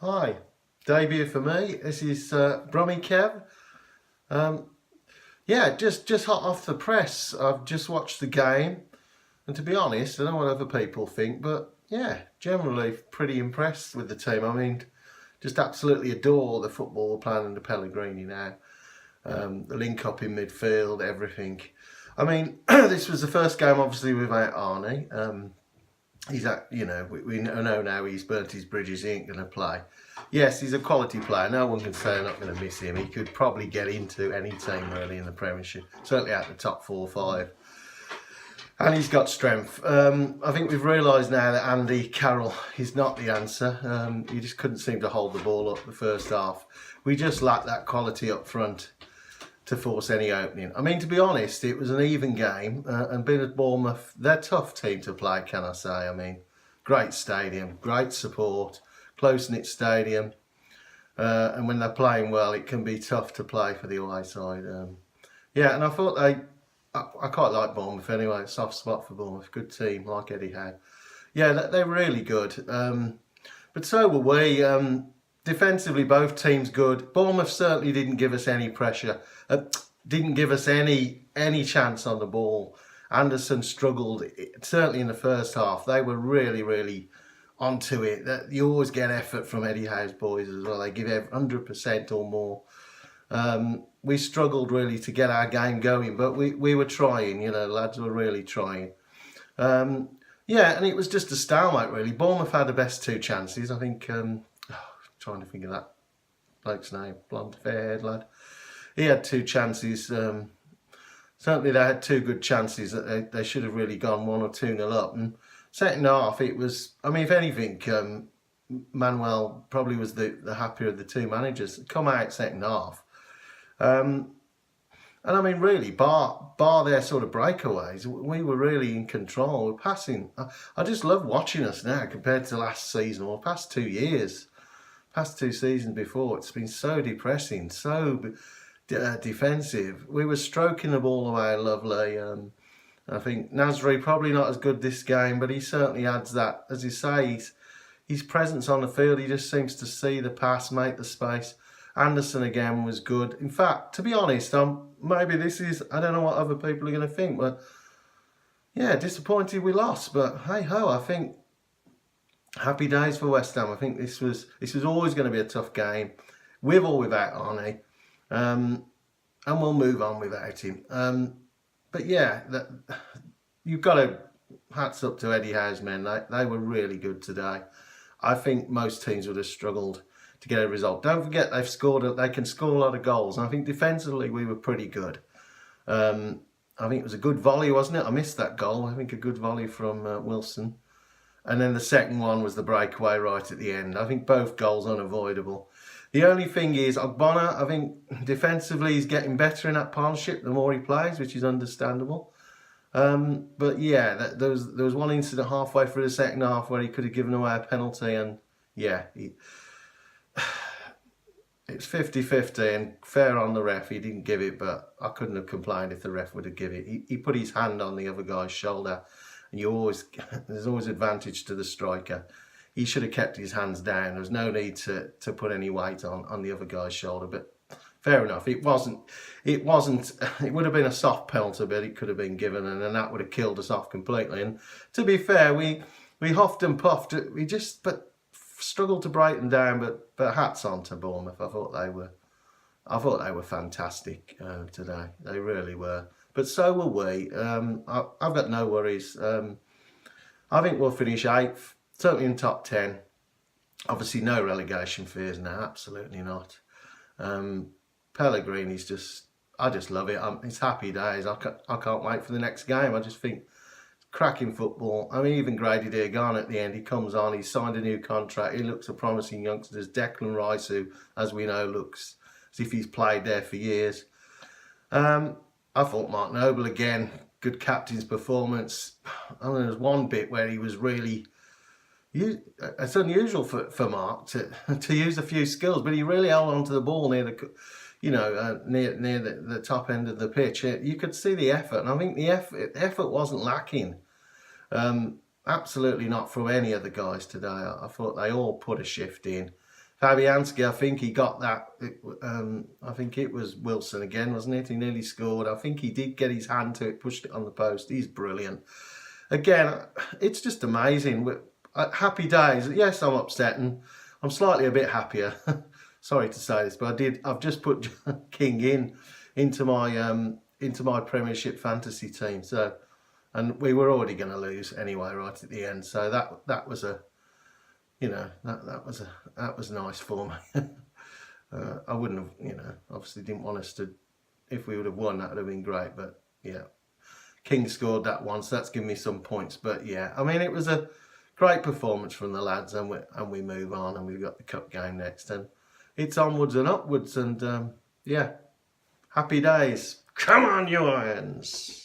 Hi, debut for me. This is Brummy Kev. Yeah, just hot off the press. I've just watched the game, and to be honest, I don't know what other people think, but yeah, generally pretty impressed with the team. I mean, just absolutely adore the football we're playing under Pellegrini now. The link up in midfield, everything. I mean, this was the first game, obviously, without Arnie. He's at, we know now he's burnt his bridges, he ain't going to play. Yes, he's a quality player, no one can say I'm not going to miss him. He could probably get into any team really in the Premiership, certainly out the top 4 or 5. And he's got strength. I think we've realised now that Andy Carroll is not the answer. He just couldn't seem to hold the ball up the first half. We just lacked that quality up front to force any opening. I mean, to be honest, it was an even game, and being at Bournemouth, they're a tough team to play, can I say? I mean, great stadium, great support, close-knit stadium, and when they're playing well, it can be tough to play for the away side. Yeah, and I thought I quite like Bournemouth anyway, soft spot for Bournemouth, good team, like Eddie Howe. Yeah, they're really good, but so were we. Defensively, both teams good. Bournemouth certainly didn't give us any pressure. Didn't give us any chance on the ball. Anderson struggled, certainly in the first half. They were really onto it. You always get effort from Eddie Howe's boys as well. They give 100% or more. We struggled really to get our game going, but we were trying. Lads were really trying. Yeah, and it was just a stalemate really. Bournemouth had the best 2 chances. I think. Trying to think of that bloke's name, blonde, fair-haired lad. He had 2 chances. Certainly they had 2 good chances that they should have really gone 1 or 2-0 up. And second half, it was, I mean, if anything, Manuel probably was the happier of the 2 managers. Come out second half. And I mean, really, bar their sort of breakaways, we were really in control. We're passing. I just love watching us now compared to last season or past 2 years. Past 2 seasons before, it's been so depressing, so defensive. We were stroking the ball away lovely. I think Nasri probably not as good this game, but he certainly adds that. As you say, his presence on the field, he just seems to see the pass, make the space. Anderson again was good. In fact, to be honest, maybe this is, I don't know what other people are going to think, but yeah, disappointed we lost. But hey ho, I think happy days for West Ham. I think this was always going to be a tough game, with or without Arnie, and we'll move on without him. But yeah, you've got to hats up to Eddie Howe's men. They were really good today. I think most teams would have struggled to get a result. Don't forget they can score a lot of goals. And I think defensively we were pretty good. I think it was a good volley, wasn't it? I missed that goal. I think a good volley from Wilson. And then the second one was the breakaway right at the end. I think both goals unavoidable. The only thing is, Ogbonna, I think defensively he's getting better in that partnership the more he plays, which is understandable. But yeah, there was one incident halfway through the second half where he could have given away a penalty, and yeah, it's 50-50 and fair on the ref. He didn't give it, but I couldn't have complained if the ref would have given it. He put his hand on the other guy's shoulder. There's always advantage to the striker. He should have kept his hands down. There was no need to put any weight on the other guy's shoulder. But fair enough. It would have been a soft penalty, but it could have been given, and then that would have killed us off completely. And to be fair, we huffed and puffed. But struggled to break them down. But hats on to Bournemouth. I thought they were fantastic today. They really were. But so will we. I've got no worries. I think we'll finish 8th, certainly in top 10. Obviously, no relegation fears now, absolutely not. Pellegrini's I just love it. It's happy days. I can't wait for the next game. I just think it's cracking football. I mean, even Grady Diagon at the end, he comes on, he's signed a new contract. He looks a promising youngster. There's Declan Rice, who, as we know, looks as if he's played there for years. I thought Mark Noble again, good captain's performance. I mean, there was one bit where he was really, it's unusual for Mark to use a few skills, but he really held on to the ball near the, near the top end of the pitch. You could see the effort, and I think the effort wasn't lacking. Absolutely not from any of the guys today. I thought they all put a shift in. Fabianski, I think he got that. I think it was Wilson again, wasn't it? He nearly scored. I think he did get his hand to it, pushed it on the post. He's brilliant. Again, it's just amazing. Happy days. Yes, I'm upset, and I'm slightly a bit happier. Sorry to say this, but I've just put King into my Premiership fantasy team. So, and we were already going to lose anyway, right at the end. So that was a, you know, that was nice for me. I wouldn't have, you know, obviously didn't want us to. If we would have won, that would have been great. But yeah, King scored that one, so that's given me some points. But yeah, I mean, it was a great performance from the lads, and we move on, and we've got the cup game next, and it's onwards and upwards, and yeah, happy days. Come on, you Irons.